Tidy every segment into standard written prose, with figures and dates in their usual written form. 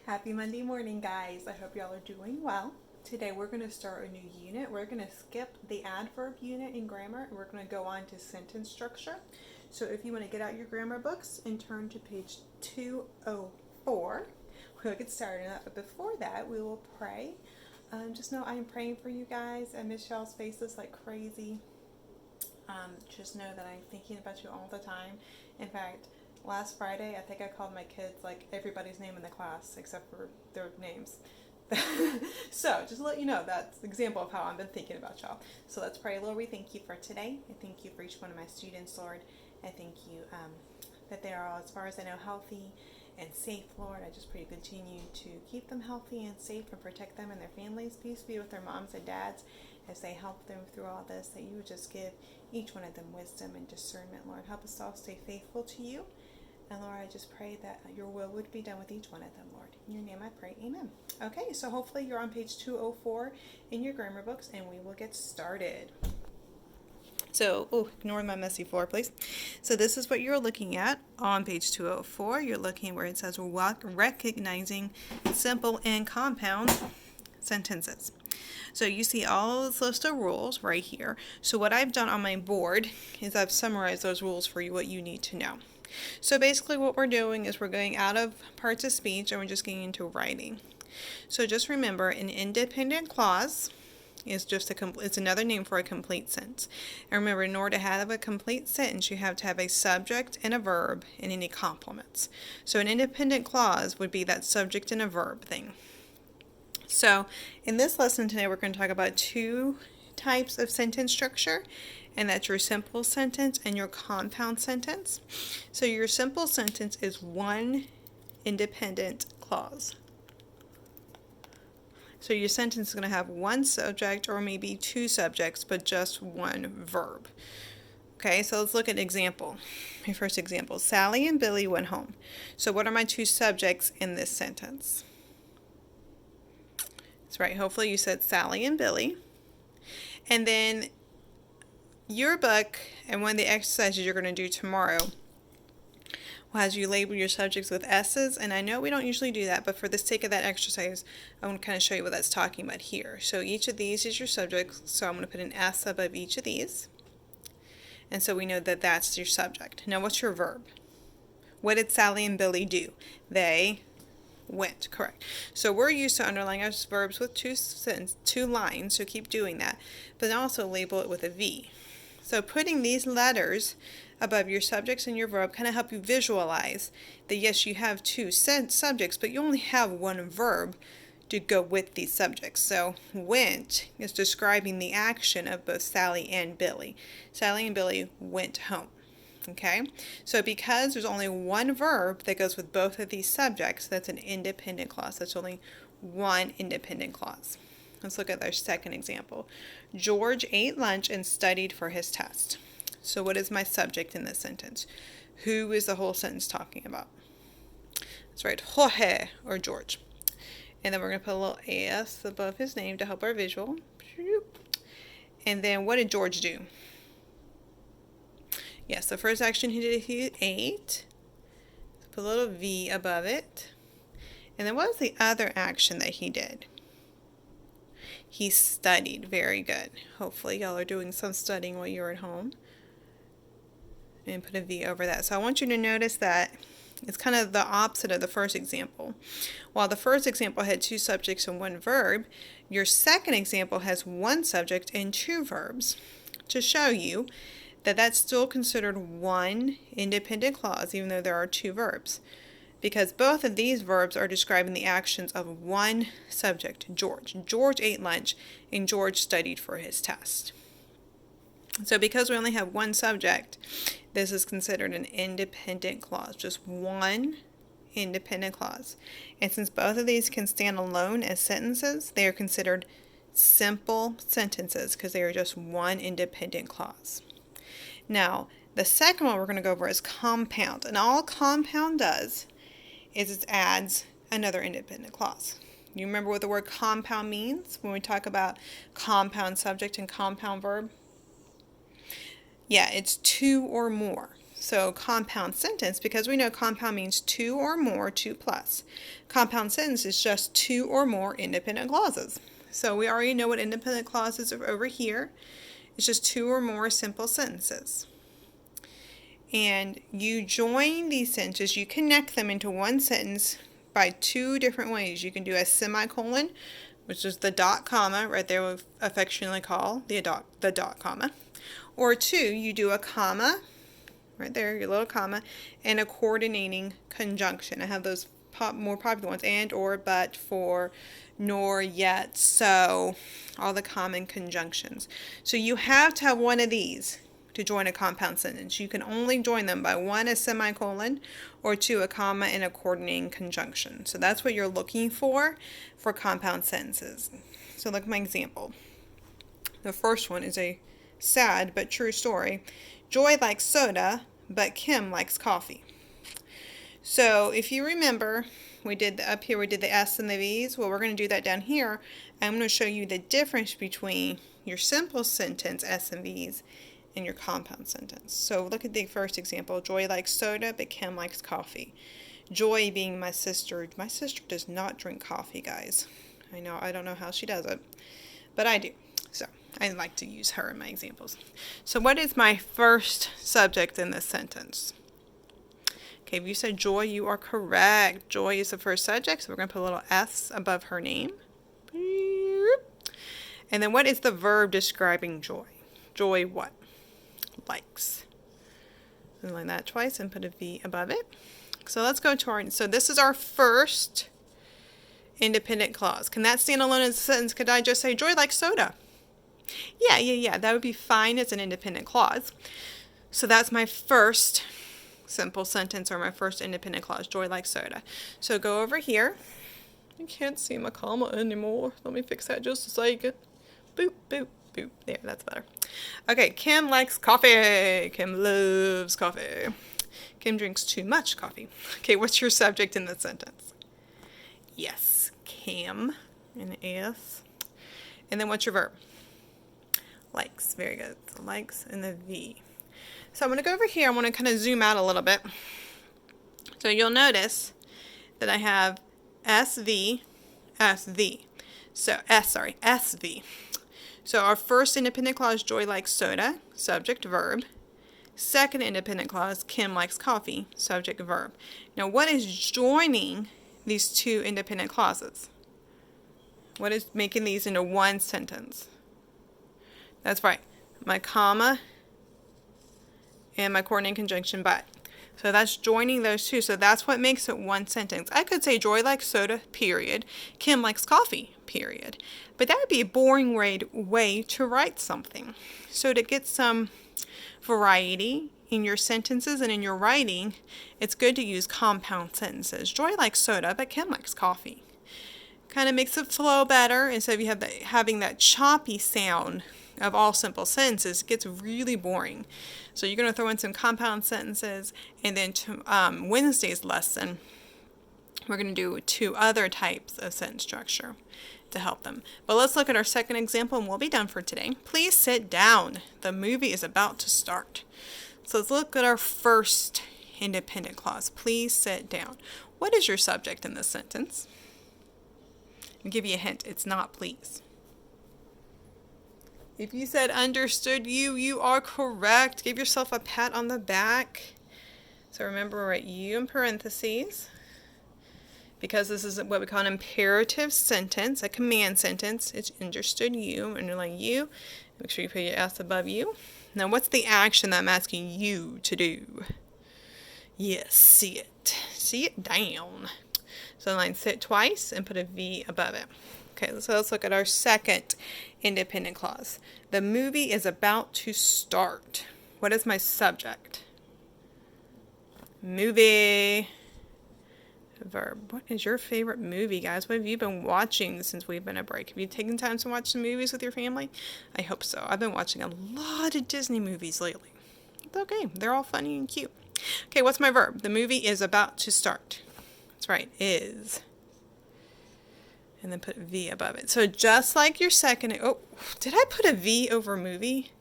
Happy Monday morning, guys. I hope y'all are doing well. Today we're going to start a new unit. We're going to skip the adverb unit in grammar and we're going to go on to sentence structure. So if you want to get out your grammar books and turn to page 204, we'll get started on that. But before that, we will pray. Just know I am praying for you guys. I miss y'all's faces like crazy. Just know that I'm thinking about you all the time. In fact, last Friday, I think I called my kids like everybody's name in the class except for their names. So, just to let you know, that's an example of how I've been thinking about y'all. So, let's pray. Lord, we thank you for today. I thank you for each one of my students, Lord. I thank you that they are all, as far as I know, healthy and safe, Lord. I just pray you continue to keep them healthy and safe and protect them and their families. Peace be with their moms and dads as they help them through all this, that you would just give each one of them wisdom and discernment, Lord. Help us all stay faithful to you. And Lord, I just pray that your will would be done with each one of them, Lord. In your name I pray, amen. Okay, so hopefully you're on page 204 in your grammar books, and we will get started. So, ignore my messy floor, please. So this is what you're looking at on page 204. You're looking where it says recognizing simple and compound sentences. So you see all this list of rules right here. So what I've done on my board is I've summarized those rules for you, what you need to know. So basically what we're doing is we're going out of parts of speech and we're just getting into writing. So just remember, an independent clause is just it's another name for a complete sentence. And remember, in order to have a complete sentence, you have to have a subject and a verb and any complements. So an independent clause would be that subject and a verb thing. So in this lesson today, we're going to talk about two types of sentence structure, and that's your simple sentence and your compound sentence. So your simple sentence is one independent clause. So your sentence is going to have one subject or maybe two subjects, but just one verb. Okay, so let's look at an example. My first example, Sally and Billy went home. So what are my two subjects in this sentence? That's right, hopefully you said Sally and Billy. And then your book and one of the exercises you're going to do tomorrow will have you label your subjects with S's. And I know we don't usually do that, but for the sake of that exercise, I want to kind of show you what that's talking about here. So each of these is your subject, so I'm going to put an S above each of these. And so we know that that's your subject. Now what's your verb? What did Sally and Billy do? They went, correct. So we're used to underlining our verbs with two lines, so keep doing that. But also label it with a V. So putting these letters above your subjects and your verb kind of help you visualize that yes, you have two subjects, but you only have one verb to go with these subjects. So went is describing the action of both Sally and Billy. Sally and Billy went home. Okay, so because there's only one verb that goes with both of these subjects, that's an independent clause. That's only one independent clause. Let's look at our second example. George ate lunch and studied for his test. So what is my subject in this sentence? Who is the whole sentence talking about? That's right, Jorge, or George. And then we're going to put a little S above his name to help our visual. And then what did George do? Yes, the first action he did, he ate. Put a little V above it. And then what was the other action that he did? He studied. Very good. Hopefully y'all are doing some studying while you're at home. And put a V over that. So I want you to notice that it's kind of the opposite of the first example. While the first example had two subjects and one verb, your second example has one subject and two verbs to show you that that's still considered one independent clause, even though there are two verbs, because both of these verbs are describing the actions of one subject, George. George ate lunch and George studied for his test. So because we only have one subject, this is considered an independent clause, just one independent clause. And since both of these can stand alone as sentences, they are considered simple sentences because they are just one independent clause. Now, the second one we're going to go over is compound. And all compound does is it adds another independent clause. You remember what the word compound means when we talk about compound subject and compound verb? Yeah, it's two or more. So compound sentence, because we know compound means two or more, two plus. Compound sentence is just two or more independent clauses. So we already know what independent clauses are over here. It's just two or more simple sentences. And you join these sentences, you connect them into one sentence by two different ways. You can do a semicolon, which is the dot comma, right there we affectionately call the dot comma. Or two, you do a comma, right there, your little comma, and a coordinating conjunction. I have those more popular ones, and, or, but, for, nor, yet, so, all the common conjunctions. So you have to have one of these to join a compound sentence. You can only join them by one, a semicolon, or two, a comma, and a coordinating conjunction. So that's what you're looking for compound sentences. So look at my example. The first one is a sad but true story. Joy likes soda, but Kim likes coffee. So if you remember, we did up here, we did the S and the V's. Well, we're going to do that down here. I'm going to show you the difference between your simple sentence, S and V's, and your compound sentence. So look at the first example. Joy likes soda, but Kim likes coffee. Joy being my sister. My sister does not drink coffee, guys. I don't know how she does it, but I do. So I like to use her in my examples. So what is my first subject in this sentence? Okay, if you said Joy, you are correct. Joy is the first subject, so we're going to put a little S above her name. And then what is the verb describing joy? Joy what? Likes. Underline that twice and put a V above it. So let's go to so this is our first independent clause. Can that stand alone as a sentence? Could I just say Joy likes soda? Yeah, that would be fine as an independent clause. So that's my first simple sentence, or my first independent clause. Joy likes soda. So go over here. I can't see my comma anymore. Let me fix that just a second. Boop, boop, boop. There, that's better. Okay, Kim likes coffee. Kim loves coffee. Kim drinks too much coffee. Okay, what's your subject in the sentence? Yes, Kim, an S. And then what's your verb? Likes. Very good. So likes and the V. So I'm going to go over here. I want to kind of zoom out a little bit. So you'll notice that I have SV, SV. So SV. So our first independent clause, Joy likes soda, subject, verb. Second independent clause, Kim likes coffee, subject, verb. Now what is joining these two independent clauses? What is making these into one sentence? That's right, my comma and my coordinating conjunction but. So that's joining those two. So that's what makes it one sentence. I could say Joy likes soda, period. Kim likes coffee, period. But that would be a boring way to write something. So to get some variety in your sentences and in your writing, it's good to use compound sentences. Joy likes soda, but Kim likes coffee. Kind of makes it flow better instead of having that choppy sound of all simple sentences. It gets really boring. So you're going to throw in some compound sentences, and then to Wednesday's lesson, we're going to do two other types of sentence structure to help them. But let's look at our second example, and we'll be done for today. Please sit down. The movie is about to start. So let's look at our first independent clause. Please sit down. What is your subject in this sentence? I'll give you a hint. It's not please. If you said understood you are correct. Give yourself a pat on the back. So remember, write you in parentheses, because this is what we call an imperative sentence, a command sentence. It's understood you, underline you. Make sure you put your S above you. Now what's the action that I'm asking you to do? Yes, see it. See it down. So line sit twice and put a V above it. Okay, so let's look at our second independent clause. The movie is about to start. What is my subject? Movie. Verb. What is your favorite movie, guys? What have you been watching since we've been on break? Have you taken time to watch some movies with your family? I hope so. I've been watching a lot of Disney movies lately. It's okay. They're all funny and cute. Okay, what's my verb? The movie is about to start. That's right, is. And then put V above it. So just like your second, oh, did I put a V over movie?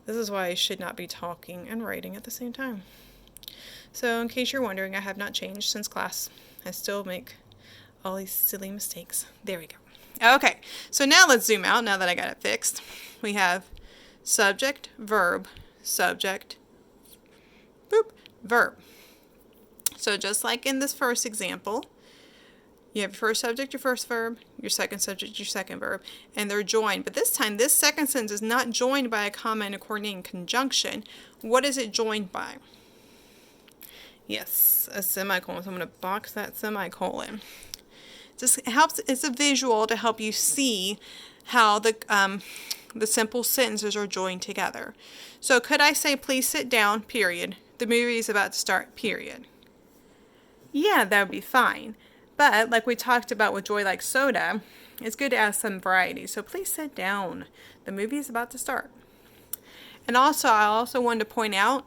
This is why I should not be talking and writing at the same time. So in case you're wondering, I have not changed since class. I still make all these silly mistakes. There we go. Okay, so now let's zoom out now that I got it fixed. We have subject, verb, subject, boop, verb. So just like in this first example, you have your first subject, your first verb, your second subject, your second verb, and they're joined. But this time, this second sentence is not joined by a comma and a coordinating conjunction. What is it joined by? Yes, a semicolon. So I'm going to box that semicolon. Just helps. It's a visual to help you see how the simple sentences are joined together. So could I say, please sit down, period. The movie is about to start, period. Yeah, that would be fine. But like we talked about with Joy Likes Soda, it's good to add some variety. So please sit down. The movie is about to start. And also, I also wanted to point out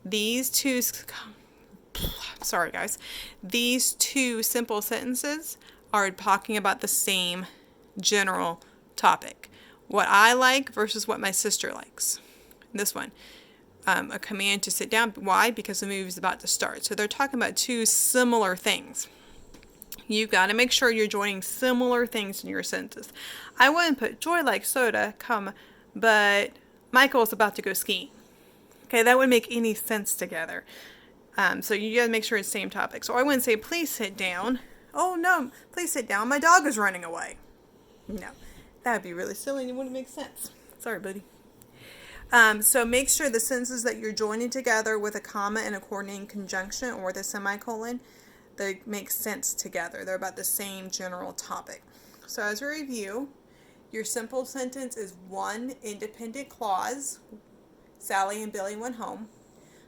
these two, sorry guys, these two simple sentences are talking about the same general topic. What I like versus what my sister likes. This one. A command to sit down. Why? Because the movie is about to start. So they're talking about two similar things. You've got to make sure you're joining similar things in your sentences. I wouldn't put Joy Likes Soda, but Michael's about to go skiing. Okay, that wouldn't make any sense together. So you got to make sure it's same topic. So I wouldn't say, please sit down. Oh no, please sit down. My dog is running away. No, that would be really silly and it wouldn't make sense. Sorry, buddy. So make sure the sentences that you're joining together with a comma and a coordinating conjunction or the semicolon, they make sense together. They're about the same general topic. So as a review, your simple sentence is one independent clause. Sally and Billy went home.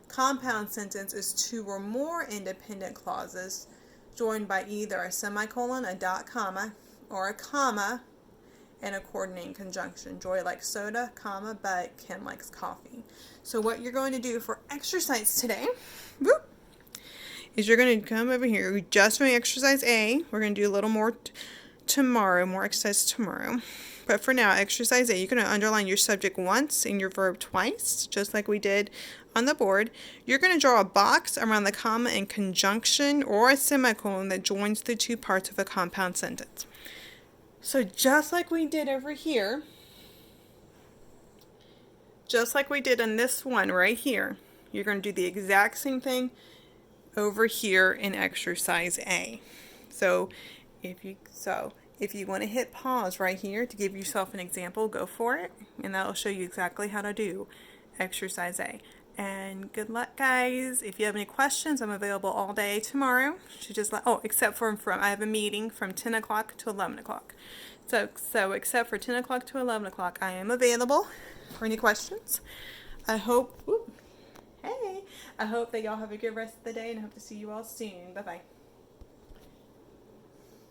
Compound sentence is two or more independent clauses joined by either a semicolon, a dot comma, or a comma and a coordinating conjunction. Joy likes soda, comma, but Ken likes coffee. So what you're going to do for exercise today, is you're going to come over here. We just doing exercise A. We're going to do a little more tomorrow, more exercise tomorrow. But for now, exercise A, you're going to underline your subject once and your verb twice, just like we did on the board. You're going to draw a box around the comma and conjunction or a semicolon that joins the two parts of a compound sentence. So just like we did over here, just like we did on this one right here, you're going to do the exact same thing over here in exercise A. So if you want to hit pause right here to give yourself an example, go for it, and that'll show you exactly how to do exercise A. And good luck, guys. If you have any questions, I'm available all day tomorrow. Except for I have a meeting from 10 o'clock to 11 o'clock. So except for 10 o'clock to 11 o'clock, I am available for any questions. I hope that y'all have a good rest of the day, and I hope to see you all soon. Bye-bye.